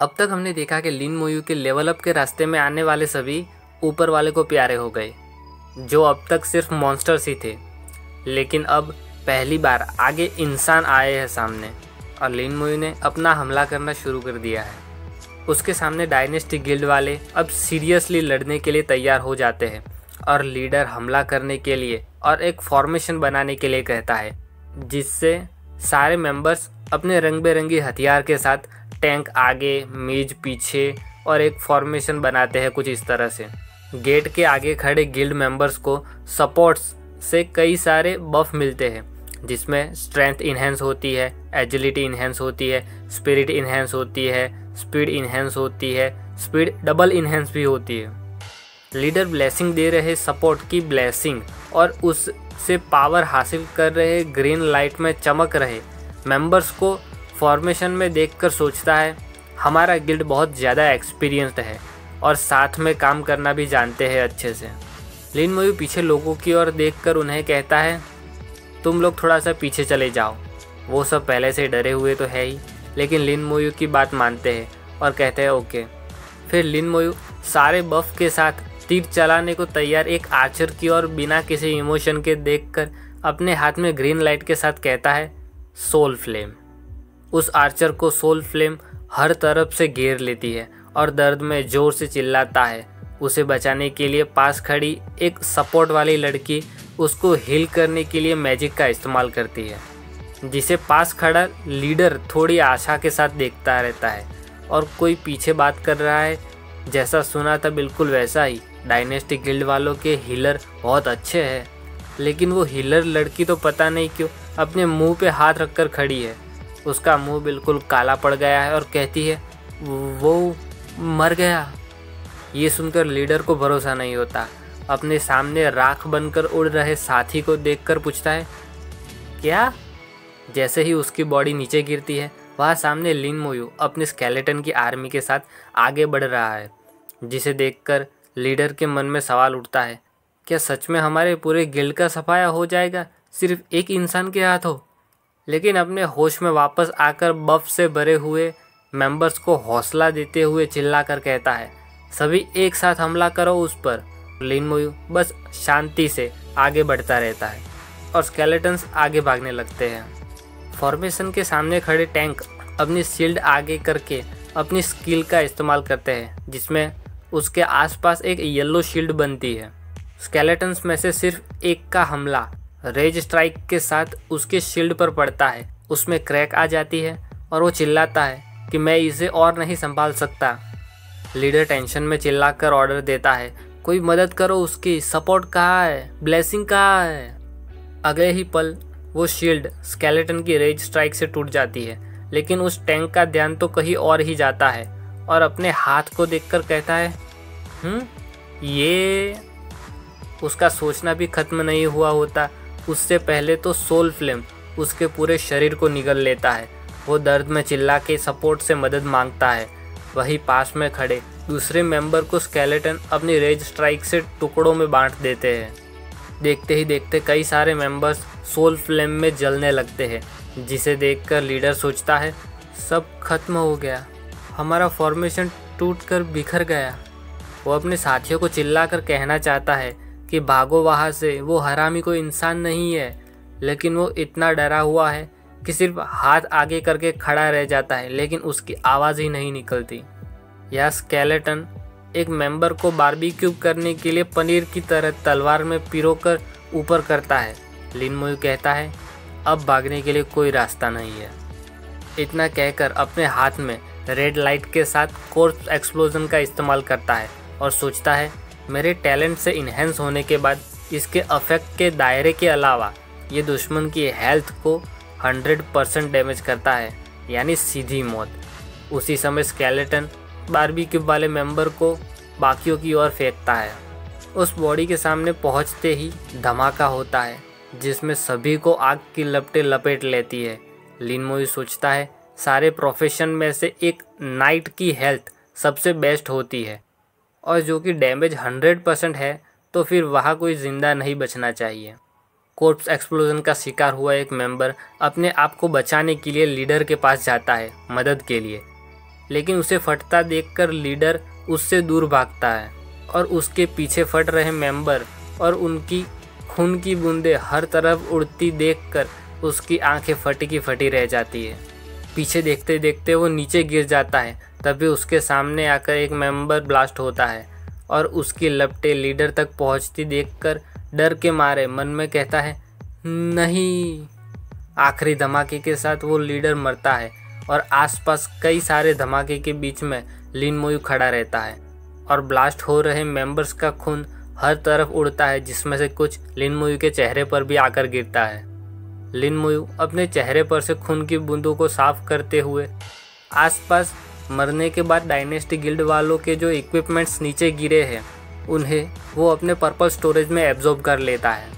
अब तक हमने देखा कि लिन मोयू के लेवल अप के रास्ते में आने वाले सभी ऊपर वाले को प्यारे हो गए, जो अब तक सिर्फ मॉन्स्टर्स ही थे। लेकिन अब पहली बार आगे इंसान आए हैं सामने और लिन मोयू ने अपना हमला करना शुरू कर दिया है। उसके सामने डायनेस्टी गिल्ड वाले अब सीरियसली लड़ने के लिए तैयार हो जाते हैं और लीडर हमला करने के लिए और एक फॉर्मेशन बनाने के लिए कहता है, जिससे सारे मेंबर्स अपने रंग बिरंगी हथियार के साथ टैंक आगे, मेज पीछे और एक फॉर्मेशन बनाते हैं कुछ इस तरह से। गेट के आगे खड़े गिल्ड मेंबर्स को सपोर्ट्स से कई सारे बफ मिलते हैं, जिसमें स्ट्रेंथ इन्हेंस होती है, एजिलिटी इन्हेंस होती है, स्पिरिट इन्हेंस होती है, स्पीड इन्हेंस होती है, स्पीड डबल इन्हेंस भी होती है। लीडर ब्लेसिंग दे रहे सपोर्ट की ब्लेसिंग और उससे पावर हासिल कर रहे ग्रीन लाइट में चमक रहे मेंबर्स को फॉर्मेशन में देखकर सोचता है, हमारा गिल्ड बहुत ज़्यादा एक्सपीरियंस्ड है और साथ में काम करना भी जानते हैं अच्छे से। लिन मोयू पीछे लोगों की ओर देखकर उन्हें कहता है, तुम लोग थोड़ा सा पीछे चले जाओ। वो सब पहले से डरे हुए तो है ही, लेकिन लिन मोयू की बात मानते हैं और कहते हैं ओके। फिर लिन मोयू सारे बफ के साथ तीर चलाने को तैयार एक आर्चर की ओर बिना किसी इमोशन के देखकर अपने हाथ में ग्रीन लाइट के साथ कहता है, सोल फ्लेम। उस आर्चर को सोल फ्लेम हर तरफ से घेर लेती है और दर्द में ज़ोर से चिल्लाता है। उसे बचाने के लिए पास खड़ी एक सपोर्ट वाली लड़की उसको हील करने के लिए मैजिक का इस्तेमाल करती है, जिसे पास खड़ा लीडर थोड़ी आशा के साथ देखता रहता है और कोई पीछे बात कर रहा है। जैसा सुना था बिल्कुल वैसा ही, डायनेस्टी गिल्ड वालों के हीलर बहुत अच्छे हैं, लेकिन वो हीलर लड़की तो पता नहीं क्यों अपने मुंह पे हाथ रखकर खड़ी है। उसका मुंह बिल्कुल काला पड़ गया है और कहती है वो मर गया। ये सुनकर लीडर को भरोसा नहीं होता। अपने सामने राख बनकर उड़ रहे साथी को देखकर पूछता है, क्या? जैसे ही उसकी बॉडी नीचे गिरती है, वहाँ सामने लिन मोयू अपने स्केलेटन की आर्मी के साथ आगे बढ़ रहा है, जिसे देखकर लीडर के मन में सवाल उठता है, क्या सच में हमारे पूरे गिल्ड का सफाया हो जाएगा सिर्फ एक इंसान के हाथों? लेकिन अपने होश में वापस आकर बफ से भरे हुए मेंबर्स को हौसला देते हुए चिल्लाकर कहता है, सभी एक साथ हमला करो उस पर। लिन मोयू बस शांति से आगे बढ़ता रहता है और स्केलेटन्स आगे भागने लगते हैं। फॉर्मेशन के सामने खड़े टैंक अपनी शील्ड आगे करके अपनी स्किल का इस्तेमाल करते हैं, जिसमें उसके आसपास एक येलो शील्ड बनती है। स्केलेटन्स में से सिर्फ एक का हमला रेज स्ट्राइक के साथ उसके शील्ड पर पड़ता है, उसमें क्रैक आ जाती है और वो चिल्लाता है कि मैं इसे और नहीं संभाल सकता। लीडर टेंशन में चिल्लाकर ऑर्डर देता है, कोई मदद करो उसकी, सपोर्ट कहाँ है, ब्लेसिंग कहाँ है। अगले ही पल वो शील्ड स्केलेटन की रेज स्ट्राइक से टूट जाती है, लेकिन उस टैंक का ध्यान तो कहीं और ही जाता है और अपने हाथ को देखकर कहता है, ये। उसका सोचना भी खत्म नहीं हुआ होता, उससे पहले तो सोल फ्लेम उसके पूरे शरीर को निगल लेता है। वो दर्द में चिल्ला के सपोर्ट से मदद मांगता है। वहीं पास में खड़े दूसरे मेंबर को स्केलेटन अपनी रेज स्ट्राइक से टुकड़ों में बांट देते हैं। देखते ही देखते कई सारे मेंबर्स सोल फ्लेम में जलने लगते हैं, जिसे देखकर लीडर सोचता है, सब खत्म हो गया, हमारा फॉर्मेशन टूटकर बिखर गया। वो अपने साथियों को चिल्लाकर कहना चाहता है कि भागो वहाँ से, वो हरामी कोई इंसान नहीं है, लेकिन वो इतना डरा हुआ है कि सिर्फ हाथ आगे करके खड़ा रह जाता है, लेकिन उसकी आवाज़ ही नहीं निकलती। यह स्केलेटन एक मेंबर को बारबेक्यू करने के लिए पनीर की तरह तलवार में पिरोकर ऊपर करता है। लिन मोयू कहता है, अब भागने के लिए कोई रास्ता नहीं है। इतना कहकर अपने हाथ में रेड लाइट के साथ कोर्प्स एक्सप्लोजन का इस्तेमाल करता है और सोचता है, मेरे टैलेंट से इन्हेंस होने के बाद इसके अफेक्ट के दायरे के अलावा ये दुश्मन की हेल्थ को 100% डैमेज करता है, यानी सीधी मौत। उसी समय स्केलेटन बारबेक्यू वाले मेंबर को बाकियों की ओर फेंकता है। उस बॉडी के सामने पहुंचते ही धमाका होता है, जिसमें सभी को आग की लपटें लपेट लेती है। लिन मोयू सोचता है, सारे प्रोफेशन में से एक नाइट की हेल्थ सबसे बेस्ट होती है, और जो कि डैमेज 100% है, तो फिर वहाँ कोई ज़िंदा नहीं बचना चाहिए। कोर्प्स एक्सप्लोजन का शिकार हुआ एक मेंबर अपने आप को बचाने के लिए लीडर के पास जाता है मदद के लिए, लेकिन उसे फटता देखकर लीडर उससे दूर भागता है और उसके पीछे फट रहे मेंबर और उनकी खून की बूंदें हर तरफ उड़ती देखकर उसकी आंखें फटी की फटी रह जाती है। पीछे देखते देखते वो नीचे गिर जाता है। तभी उसके सामने आकर एक मेंबर ब्लास्ट होता है और उसकी लपटें लीडर तक पहुंचती देखकर डर के मारे मन में कहता है नहीं। आखिरी धमाके के साथ वो लीडर मरता है और आसपास कई सारे धमाके के बीच में लिन मोयू खड़ा रहता है और ब्लास्ट हो रहे मेंबर्स का खून हर तरफ उड़ता है, जिसमें से कुछ लिन मोयू के चेहरे पर भी आकर गिरता है। लिन मोयू अपने चेहरे पर से खून की बूंदों को साफ करते हुए आसपास मरने के बाद डायनेस्टी गिल्ड वालों के जो इक्विपमेंट्स नीचे गिरे हैं उन्हें वो अपने पर्पल स्टोरेज में एब्जॉर्ब कर लेता है।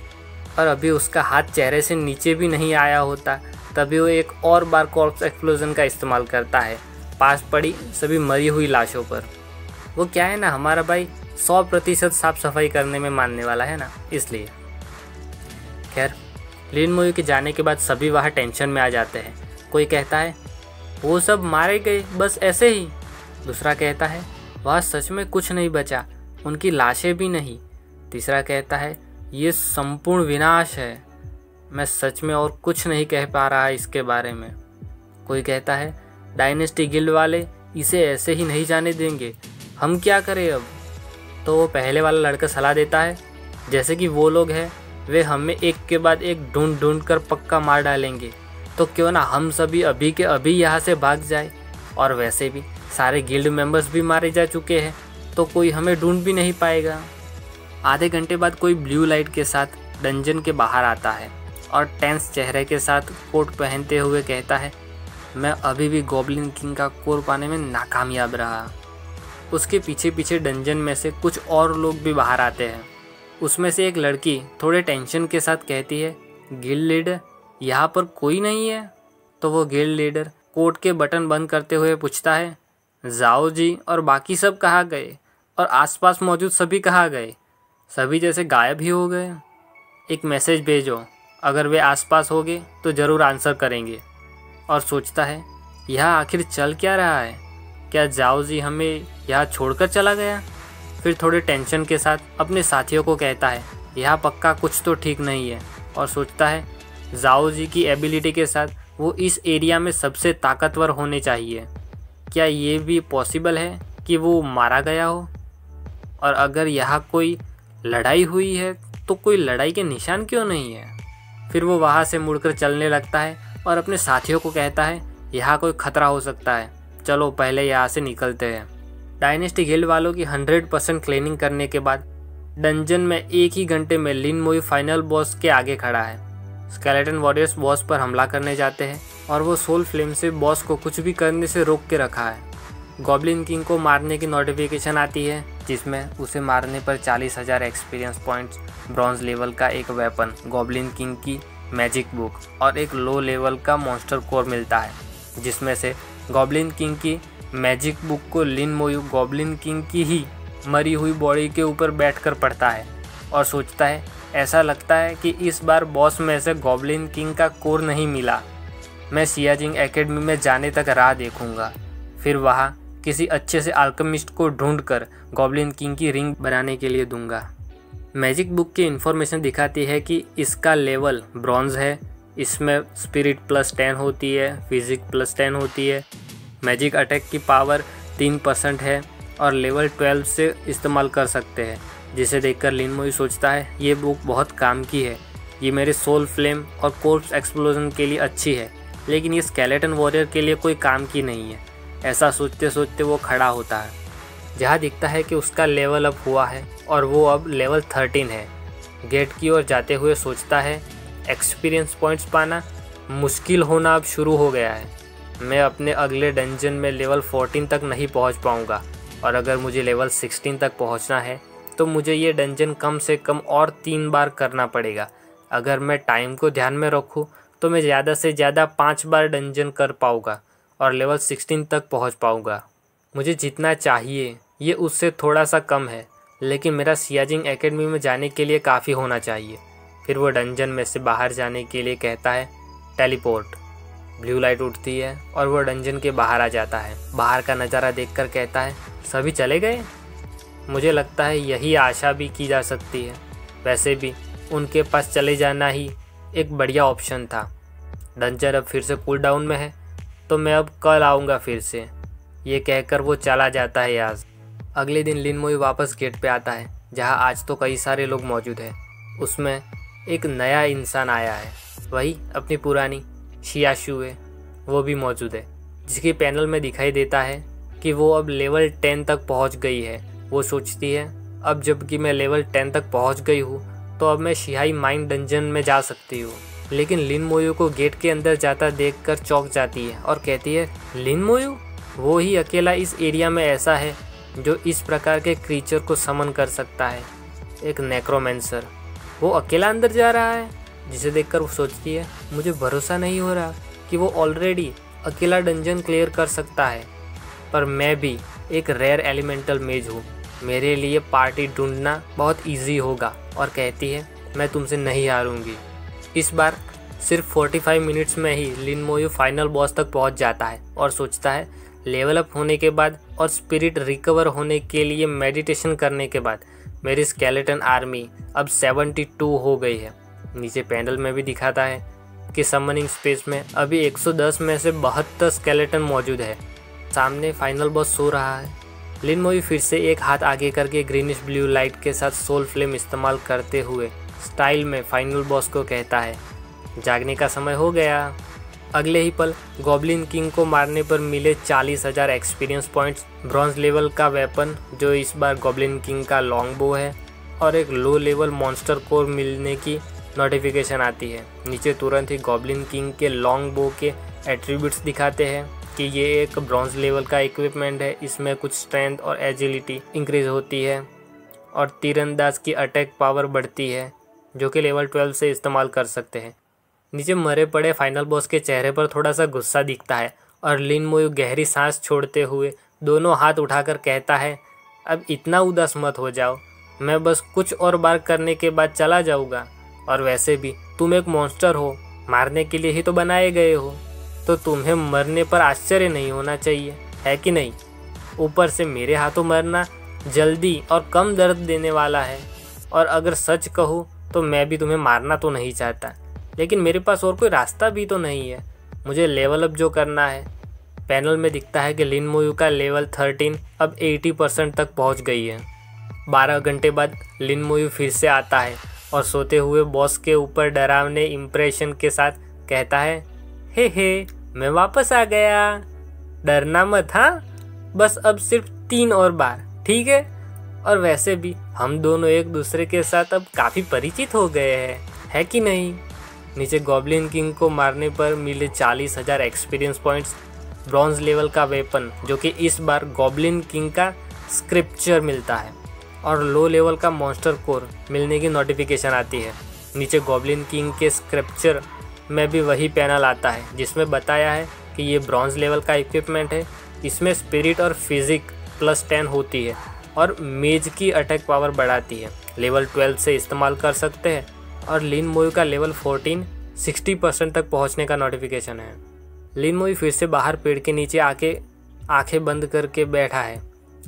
और अभी उसका हाथ चेहरे से नीचे भी नहीं आया होता, तभी वो एक और बार कॉर्प्स एक्सप्लोजन का इस्तेमाल करता है पास पड़ी सभी मरी हुई लाशों पर। वो क्या है ना, हमारा भाई 100% साफ सफाई करने में मानने वाला है ना, इसलिए। खैर, लिन मोयू के जाने के बाद सभी वहाँ टेंशन में आ जाते हैं। कोई कहता है वो सब मारे गए बस ऐसे ही। दूसरा कहता है वहाँ सच में कुछ नहीं बचा, उनकी लाशें भी नहीं। तीसरा कहता है ये संपूर्ण विनाश है, मैं सच में और कुछ नहीं कह पा रहा इसके बारे में। कोई कहता है डायनेस्टी गिल्ड वाले इसे ऐसे ही नहीं जाने देंगे, हम क्या करें अब। तो वो पहले वाला लड़का सलाह देता है जैसे कि वो लोग हैं वे हमें एक के बाद एक ढूंढ ढूंढ कर पक्का मार डालेंगे, तो क्यों ना हम सभी अभी के अभी यहाँ से भाग जाए। और वैसे भी सारे गिल्ड मेंबर्स भी मारे जा चुके हैं तो कोई हमें ढूंढ भी नहीं पाएगा। आधे घंटे बाद कोई ब्लू लाइट के साथ डंजन के बाहर आता है और टेंस चेहरे के साथ कोट पहनते हुए कहता है मैं अभी भी गॉब्लिन किंग का कोर पाने में नाकामयाब रहा। उसके पीछे पीछे डंजन में से कुछ और लोग भी बाहर आते हैं। उसमें से एक लड़की थोड़े टेंशन के साथ कहती है गिल्ड लीडर यहाँ पर कोई नहीं है। तो वो गिल्ड लीडर कोट के बटन बंद करते हुए पूछता है जाओ जी और बाकी सब कहाँ गए, और आसपास मौजूद सभी कहाँ गए, सभी जैसे गायब ही हो गए। एक मैसेज भेजो, अगर वे आसपास होंगे तो ज़रूर आंसर करेंगे। और सोचता है यह आखिर चल क्या रहा है, क्या जाओ जी हमें यहाँ छोड़कर चला गया। फिर थोड़े टेंशन के साथ अपने साथियों को कहता है यहाँ पक्का कुछ तो ठीक नहीं है, और सोचता है जाओ जी की एबिलिटी के साथ वो इस एरिया में सबसे ताकतवर होने चाहिए। क्या ये भी पॉसिबल है कि वो मारा गया हो, और अगर यहाँ कोई लड़ाई हुई है तो कोई लड़ाई के निशान क्यों नहीं है। फिर वो वहाँ से मुड़कर चलने लगता है और अपने साथियों को कहता है यहाँ कोई खतरा हो सकता है, चलो पहले यहाँ से निकलते हैं। डायनेस्टी गिल्ड वालों की 100% क्लीनिंग करने के बाद डंजन में एक ही घंटे में लिन मोयू फाइनल बॉस के आगे खड़ा है। स्केलेटन वॉरियर्स बॉस पर हमला करने जाते हैं और वो सोल फ्लेम से बॉस को कुछ भी करने से रोक के रखा है। गॉब्लिन किंग को मारने की नोटिफिकेशन आती है जिसमें उसे मारने पर 40,000 एक्सपीरियंस पॉइंट्स, ब्रॉन्ज लेवल का एक वेपन, गॉब्लिन किंग की मैजिक बुक और एक लो लेवल का मॉन्स्टर कोर मिलता है, जिसमें से गॉब्लिन किंग की मैजिक बुक को लिन मोयू गॉब्लिन किंग की ही मरी हुई बॉडी के ऊपर बैठकर पढ़ता है और सोचता है ऐसा लगता है कि इस बार बॉस में से गॉब्लिन किंग का कोर नहीं मिला, मैं सियाजिंग एकेडमी में जाने तक राह देखूंगा, फिर वहाँ किसी अच्छे से अल्केमिस्ट को ढूंढकर गॉब्लिन किंग की रिंग बनाने के लिए दूंगा। मैजिक बुक की इन्फॉर्मेशन दिखाती है कि इसका लेवल ब्रॉन्ज है, इसमें स्पिरिट +10 होती है, फिजिक +10 होती है, मैजिक अटैक की पावर 3% है और लेवल 12 से इस्तेमाल कर सकते हैं। जिसे देखकर लिन मोयू सोचता है ये बुक बहुत काम की है, ये मेरे सोल फ्लेम और कोर्प्स एक्सप्लोजन के लिए अच्छी है, लेकिन ये स्केलेटन वॉरियर के लिए कोई काम की नहीं है। ऐसा सोचते सोचते वो खड़ा होता है, जहाँ दिखता है कि उसका लेवल अप हुआ है और वो अब लेवल 13 है। गेट की ओर जाते हुए सोचता है एक्सपीरियंस पॉइंट्स पाना मुश्किल होना अब शुरू हो गया है, मैं अपने अगले डंजन में लेवल 14 तक नहीं पहुंच पाऊंगा, और अगर मुझे लेवल 16 तक पहुंचना है तो मुझे ये डंजन कम से कम और 3 बार करना पड़ेगा। अगर मैं टाइम को ध्यान में रखूं तो मैं ज़्यादा से ज़्यादा 5 बार डंजन कर पाऊंगा और लेवल 16 तक पहुंच पाऊंगा। मुझे जितना चाहिए ये उससे थोड़ा सा कम है, लेकिन मेरा सियाजिंग एकेडमी में जाने के लिए काफ़ी होना चाहिए। फिर वो डंजन में से बाहर जाने के लिए कहता है टेलीपोर्ट। ब्लू लाइट उठती है और वो डंजन के बाहर आ जाता है। बाहर का नज़ारा देखकर कहता है, सभी चले गए? मुझे लगता है यही आशा भी की जा सकती है। वैसे भी उनके पास चले जाना ही एक बढ़िया ऑप्शन था। डंजन अब फिर से कूल डाउन में है, तो मैं अब कल आऊँगा फिर से, ये कहकर वो चला जाता है यहाँ से। अगले दिन लिन मोयू वापस गेट पे आता है, जहाँ आज तो कई सारे लोग मौजूद हैं। उसमें एक नया इंसान आया है, वही अपनी पुरानी शियाशुए, वो भी मौजूद है, जिसकी पैनल में दिखाई देता है कि वो अब लेवल 10 तक पहुंच गई है। वो सोचती है, अब जबकि मैं लेवल 10 तक पहुंच गई हूँ तो अब मैं शिहाई माइन डंजन में जा सकती हूँ। लेकिन लिन मोयू को गेट के अंदर जाता देखकर चौंक जाती है और कहती है, लिन मोयू? वो ही अकेला इस एरिया में ऐसा है जो इस प्रकार के क्रीचर को समन कर सकता है, एक नेक्रोमेंसर। वो अकेला अंदर जा रहा है, जिसे देखकर वो सोचती है, मुझे भरोसा नहीं हो रहा कि वो ऑलरेडी अकेला डंजन क्लियर कर सकता है। पर मैं भी एक रेयर एलिमेंटल मेज हूँ, मेरे लिए पार्टी ढूंढना बहुत इजी होगा। और कहती है, मैं तुमसे नहीं हारूंगी। इस बार सिर्फ 45 मिनट्स में ही लिन मोयू फाइनल बॉस तक पहुँच जाता है और सोचता है, लेवल अप होने के बाद और स्पिरिट रिकवर होने के लिए मेडिटेशन करने के बाद मेरी स्केलेटन आर्मी अब 72 हो गई है। नीचे पैनल में भी दिखाता है कि समनिंग स्पेस में अभी 110 में से 72 स्केलेटन मौजूद है। सामने फाइनल बॉस सो रहा है। लिन मोयू फिर से एक हाथ आगे करके ग्रीनिश ब्लू लाइट के साथ सोल फ्लेम इस्तेमाल करते हुए स्टाइल में फाइनल बॉस को कहता है, जागने का समय हो गया। अगले ही पल गॉब्लिन किंग को मारने पर मिले 40,000 एक्सपीरियंस पॉइंट्स, ब्रॉन्ज लेवल का वेपन जो इस बार गॉब्लिन किंग का लॉन्ग बो है, और एक लो लेवल मॉन्स्टर कोर मिलने की नोटिफिकेशन आती है। नीचे तुरंत ही गॉब्लिन किंग के लॉन्ग बो के एट्रीब्यूट्स दिखाते हैं कि ये एक ब्रॉन्ज लेवल का इक्विपमेंट है, इसमें कुछ स्ट्रेंथ और एजिलिटी इंक्रीज होती है और तीरंदाज की अटैक पावर बढ़ती है, जो कि लेवल 12 से इस्तेमाल कर सकते हैं। नीचे मरे पड़े फाइनल बॉस के चेहरे पर थोड़ा सा गुस्सा दिखता है और लिन मोयू गहरी सांस छोड़ते हुए दोनों हाथ उठाकर कहता है, अब इतना उदास मत हो जाओ, मैं बस कुछ और बार करने के बाद चला जाऊँगा। और वैसे भी तुम एक मॉन्स्टर हो, मारने के लिए ही तो बनाए गए हो, तो तुम्हें मरने पर आश्चर्य नहीं होना चाहिए, है कि नहीं? ऊपर से मेरे हाथों मरना जल्दी और कम दर्द देने वाला है। और अगर सच कहूँ तो मैं भी तुम्हें मारना तो नहीं चाहता, लेकिन मेरे पास और कोई रास्ता भी तो नहीं है। मुझे लेवल अप जो करना है। पैनल में दिखता है कि लिन मोयू का लेवल 13 अब 80% तक पहुंच गई है। 12 घंटे बाद लिन मोयू फिर से आता है और सोते हुए बॉस के ऊपर डरावने इम्प्रेशन के साथ कहता है, हे मैं वापस आ गया, डरना मत, हाँ? बस अब सिर्फ 3 और बार, ठीक है? और वैसे भी हम दोनों एक दूसरे के साथ अब काफ़ी परिचित हो गए हैं, है कि नहीं? नीचे गॉब्लिन किंग को मारने पर मिले 40,000 एक्सपीरियंस पॉइंट्स, ब्रॉन्ज लेवल का वेपन जो कि इस बार गॉब्लिन किंग का स्क्रिप्चर मिलता है, और लो लेवल का मॉन्स्टर कोर मिलने की नोटिफिकेशन आती है। नीचे गॉब्लिन किंग के स्क्रिप्चर में भी वही पैनल आता है जिसमें बताया है कि ये ब्रॉन्ज लेवल का इक्विपमेंट है। इसमें स्पिरिट और फिजिक +10 होती है और मेज की अटैक पावर बढ़ाती है। लेवल 12 से इस्तेमाल कर सकते हैं। और लिन मोयू का लेवल 14 60% तक पहुंचने का नोटिफिकेशन है। लिन मोयू फिर से बाहर पेड़ के नीचे आके आंखें बंद करके बैठा है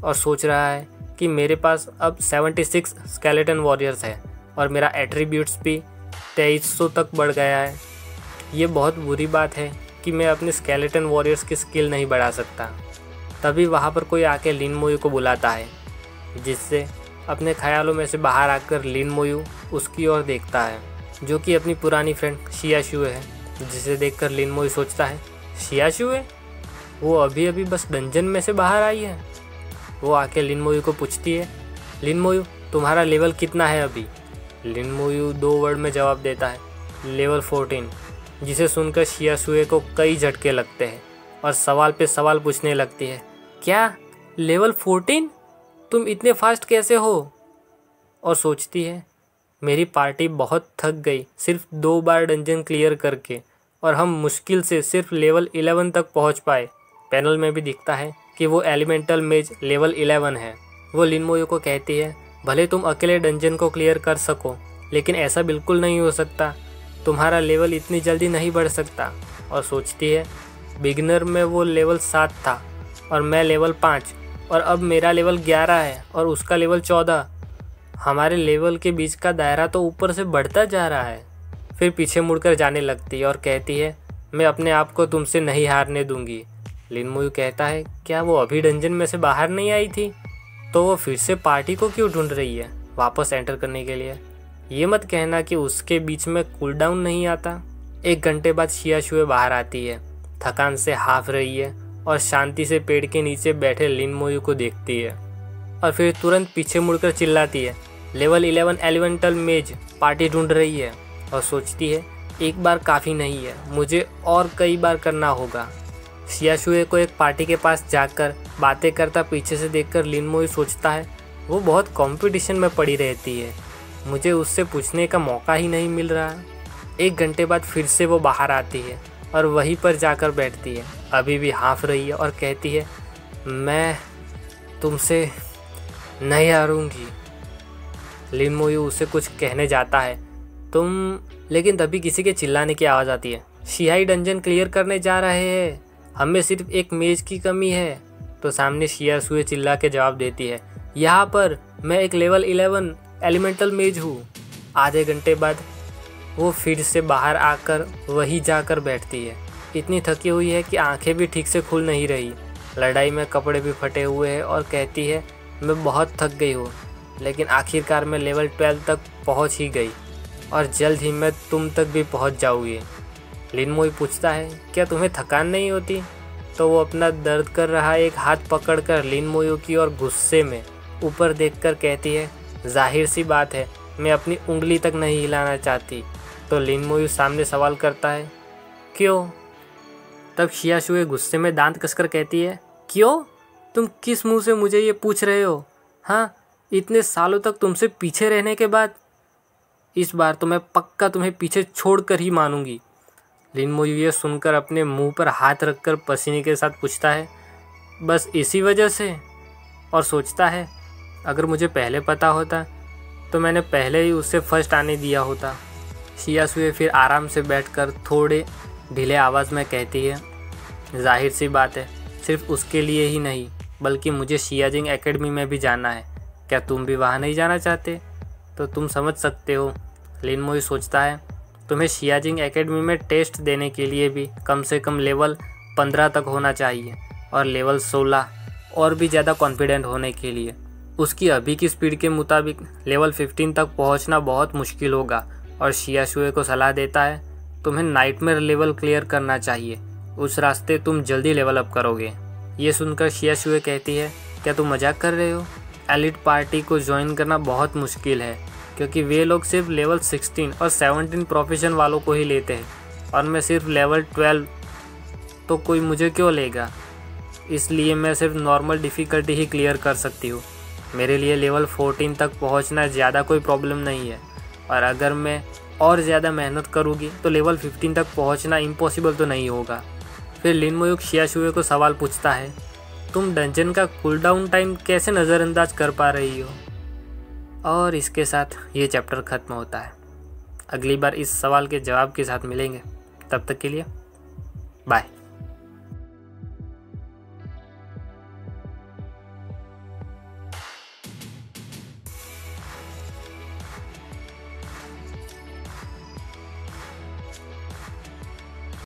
और सोच रहा है कि मेरे पास अब 76 स्केलेटन वॉरियर्स है और मेरा एट्रीब्यूट्स भी 2300 तक बढ़ गया है। ये बहुत बुरी बात है कि मैं अपने स्केलेटन वॉरियर्स की स्किल नहीं बढ़ा सकता। तभी वहाँ पर कोई आके लिन मोयू को बुलाता है, जिससे अपने ख्यालों में से बाहर आकर लिन मोयू उसकी ओर देखता है, जो कि अपनी पुरानी फ्रेंड शियाशुए है। जिसे देखकर लिन मोयू सोचता है, शियाशुए? वो अभी अभी बस डंजन में से बाहर आई है। वो आके लिन मोयू को पूछती है, लिन मोयू तुम्हारा लेवल कितना है अभी? लिन मोयू 2 वर्ड में जवाब देता है, लेवल 14। जिसे सुनकर शियाशुए को कई झटके लगते हैं और सवाल पे सवाल पूछने लगती है, क्या लेवल 14? तुम इतने फास्ट कैसे हो? और सोचती है, मेरी पार्टी बहुत थक गई सिर्फ 2 बार डंजन क्लियर करके, और हम मुश्किल से सिर्फ लेवल 11 तक पहुंच पाए। पैनल में भी दिखता है कि वो एलिमेंटल मेज लेवल 11 है। वो लिन मोयू को कहती है, भले तुम अकेले डंजन को क्लियर कर सको, लेकिन ऐसा बिल्कुल नहीं हो सकता। तुम्हारा लेवल इतनी जल्दी नहीं बढ़ सकता, और सोचती है बिगिनर में वो लेवल 7 था और मैं लेवल 5 और अब मेरा लेवल 11 है और उसका लेवल 14। हमारे लेवल के बीच का दायरा तो ऊपर से बढ़ता जा रहा है। फिर पीछे मुड़कर जाने लगती है और कहती है मैं अपने आप को तुमसे नहीं हारने दूंगी। लिन मोयू कहता है क्या वो अभी डंजन में से बाहर नहीं आई थी? तो वो फिर से पार्टी को क्यों ढूंढ रही है वापस एंटर करने के लिए? ये मत कहना कि उसके बीच में कूल डाउन नहीं आता। 1 घंटे बाद शियाशुए बाहर आती है, थकान से हाफ रही है और शांति से पेड़ के नीचे बैठे लिन मोयू को देखती है और फिर तुरंत पीछे मुड़कर चिल्लाती है लेवल 11 एलिमेंटल मेज पार्टी ढूंढ रही है और सोचती है एक बार काफ़ी नहीं है, मुझे और कई बार करना होगा। शियाशुए को एक पार्टी के पास जाकर बातें करता पीछे से देखकर लिन मोयू सोचता है वो बहुत कंपटीशन में पड़ी रहती है, मुझे उससे पूछने का मौका ही नहीं मिल रहा। 1 घंटे बाद फिर से वो बाहर आती है और वहीं पर जाकर बैठती है, अभी भी हाफ रही है और कहती है मैं तुमसे नहीं हारूंगी। लिन मोयू उसे कुछ कहने जाता है लेकिन तभी किसी के चिल्लाने की आवाज़ आती है शियाई डंजन क्लियर करने जा रहे हैं, हमें सिर्फ एक मेज की कमी है। तो सामने शियाशुए चिल्ला के जवाब देती है यहाँ पर मैं एक लेवल 11 एलिमेंटल मेज हूँ। आधे घंटे बाद वो फिर से बाहर आकर वहीं जाकर बैठती है, इतनी थकी हुई है कि आंखें भी ठीक से खुल नहीं रही, लड़ाई में कपड़े भी फटे हुए हैं और कहती है मैं बहुत थक गई हूँ, लेकिन आखिरकार मैं लेवल 12 तक पहुँच ही गई और जल्द ही मैं तुम तक भी पहुँच जाऊँगी। लिन मोयू पूछता है क्या तुम्हें थकान नहीं होती? तो वो अपना दर्द कर रहा एक हाथ पकड़कर लिन मोयू की और गुस्से में ऊपर देखकर कहती है जाहिर सी बात है मैं अपनी उंगली तक नहीं हिलाना चाहती। तो लिन मोयू सामने सवाल करता है क्यों? तब शियाशुए गुस्से में दांत कसकर कहती है क्यों? तुम किस मुंह से मुझे ये पूछ रहे हो? हाँ, इतने सालों तक तुमसे पीछे रहने के बाद इस बार तो मैं पक्का तुम्हें पीछे छोड़कर ही मानूंगी। लिन मोयू ये सुनकर अपने मुंह पर हाथ रखकर पसीने के साथ पूछता है बस इसी वजह से? और सोचता है अगर मुझे पहले पता होता तो मैंने पहले ही उससे फर्स्ट आने दिया होता। शियाशुए फिर आराम से बैठकर थोड़े ढीले आवाज़ में कहती है जाहिर सी बात है सिर्फ उसके लिए ही नहीं बल्कि मुझे शियाजिंग एकेडमी में भी जाना है, क्या तुम भी वहाँ नहीं जाना चाहते? तो तुम समझ सकते हो। लिन मोयू सोचता है तुम्हें शियाजिंग एकेडमी में टेस्ट देने के लिए भी कम से कम लेवल 15 तक होना चाहिए और लेवल 16 और भी ज़्यादा कॉन्फिडेंट होने के लिए उसकी अभी की स्पीड के मुताबिक लेवल 15 तक पहुंचना बहुत मुश्किल होगा। और शियाशुए को सलाह देता है तुम्हें नाइटमेयर लेवल क्लियर करना चाहिए, उस रास्ते तुम जल्दी लेवल अप करोगे। ये सुनकर शियाशुए कहती है क्या तुम मजाक कर रहे हो? एलिट पार्टी को ज्वाइन करना बहुत मुश्किल है क्योंकि वे लोग सिर्फ लेवल 16 और 17 प्रोफेशन वालों को ही लेते हैं और मैं सिर्फ लेवल 12, तो कोई मुझे क्यों लेगा? इसलिए मैं सिर्फ नॉर्मल डिफ़िकल्टी ही क्लियर कर सकती हूँ। मेरे लिए लेवल 14 तक पहुँचना ज़्यादा कोई प्रॉब्लम नहीं है और अगर मैं और ज़्यादा मेहनत करूँगी तो लेवल 15 तक पहुँचना इम्पॉसिबल तो नहीं होगा। फिर लिन मोयू शियाशुए को सवाल पूछता है तुम डंजन का कूलडाउन टाइम कैसे नज़रअंदाज कर पा रही हो? और इसके साथ ये चैप्टर ख़त्म होता है। अगली बार इस सवाल के जवाब के साथ मिलेंगे, तब तक के लिए बाय।